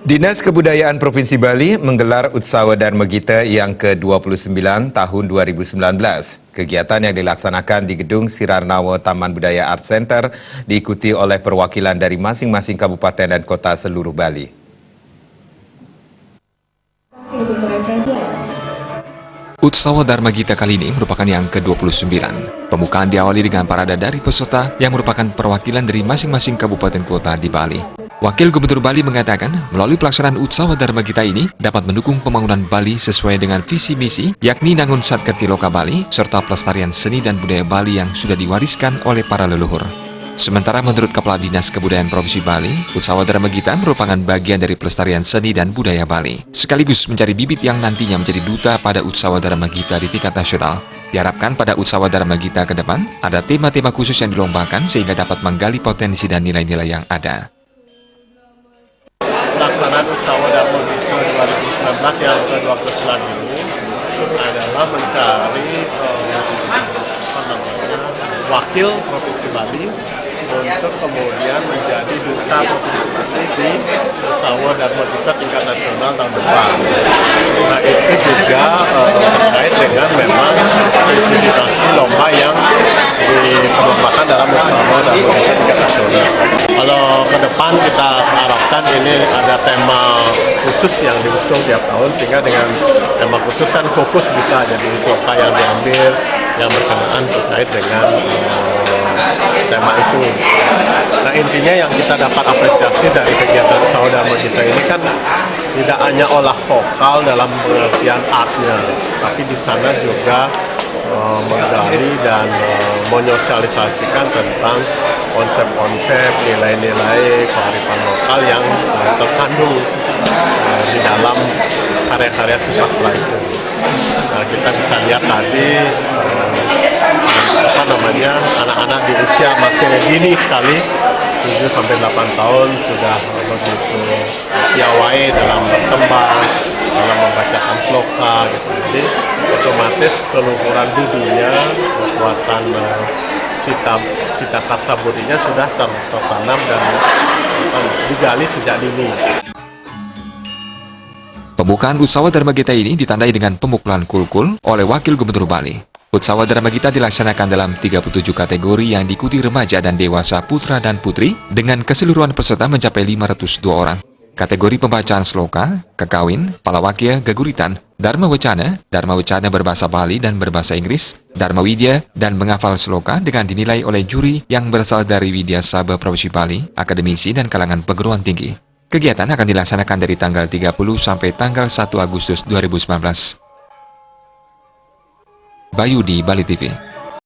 Dinas Kebudayaan Provinsi Bali menggelar Utsawa Dharma Gita yang ke-29 tahun 2019. Kegiatan yang dilaksanakan di Gedung Sirarnawa Taman Budaya Art Center diikuti oleh perwakilan dari masing-masing kabupaten dan kota seluruh Bali. Utsawa Dharma Gita kali ini merupakan yang ke-29. Pembukaan diawali dengan parade dari peserta yang merupakan perwakilan dari masing-masing kabupaten kota di Bali. Wakil Gubernur Bali mengatakan, melalui pelaksanaan Utsawa Dharma Gita ini dapat mendukung pembangunan Bali sesuai dengan visi misi, yakni Nangun Satkerti Loka Bali, serta pelestarian seni dan budaya Bali yang sudah diwariskan oleh para leluhur. Sementara menurut Kepala Dinas Kebudayaan Provinsi Bali, Utsawa Dharma Gita merupakan bagian dari pelestarian seni dan budaya Bali, sekaligus mencari bibit yang nantinya menjadi duta pada Utsawa Dharma Gita di tingkat nasional. Diharapkan pada Utsawa Dharma Gita ke depan, ada tema-tema khusus yang dilombakan sehingga dapat menggali potensi dan nilai-nilai yang ada. Pelaksanaan Utsawa Dharma Gita 2019 yang ke-29 ini adalah mencari wakil Provinsi Bali untuk kemudian menjadi duta Provinsi Bali di Utsawa Dharma Gita tingkat nasional tahun depan. Nah, itu juga terkait dengan memang spesifikasi lomba yang diperlombakan dalam Utsawa Dharma Gita tingkat nasional. Kalau ke depan kita harapkan ini ada tema khusus yang diusung tiap tahun, sehingga dengan tema khusus kan fokus bisa jadi sloka yang diambil yang berkenaan terkait dengan tema itu. Nah, intinya yang kita dapat apresiasi dari kegiatan Utsawa Dharma Gita ini kan tidak hanya olah vokal dalam pengertian artnya, tapi di sana juga menggali dan menyosialisasikan tentang konsep-konsep, nilai-nilai kearifan lokal yang terkandung di dalam karya-karya sastra itu. Nah, kita bisa lihat tadi anak-anak di usia masih dini sekali, 7-8 tahun sudah begitu piawai dalam berkembang, dalam membacakan sloka gitu. Jadi otomatis keluhuran budinya, kekuatan cita karsa budinya sudah tertanam dan digali sejak dini. Pembukaan Utsawa Dharma Gita ini ditandai dengan pemukulan kulkul oleh Wakil Gubernur Bali. Utsawa Dharma Gita dilaksanakan dalam 37 kategori yang diikuti remaja dan dewasa putra dan putri dengan keseluruhan peserta mencapai 502 orang. Kategori pembacaan sloka, kekawin, palawakya, geguritan, Dharma Wacana berbahasa Bali dan berbahasa Inggris, Dharma Widya, dan menghafal sloka dengan dinilai oleh juri yang berasal dari Widya Sabha Provinsi Bali, akademisi, dan kalangan perguruan tinggi. Kegiatan akan dilaksanakan dari tanggal 30 sampai tanggal 1 Agustus 2019. Bayu di Bali TV.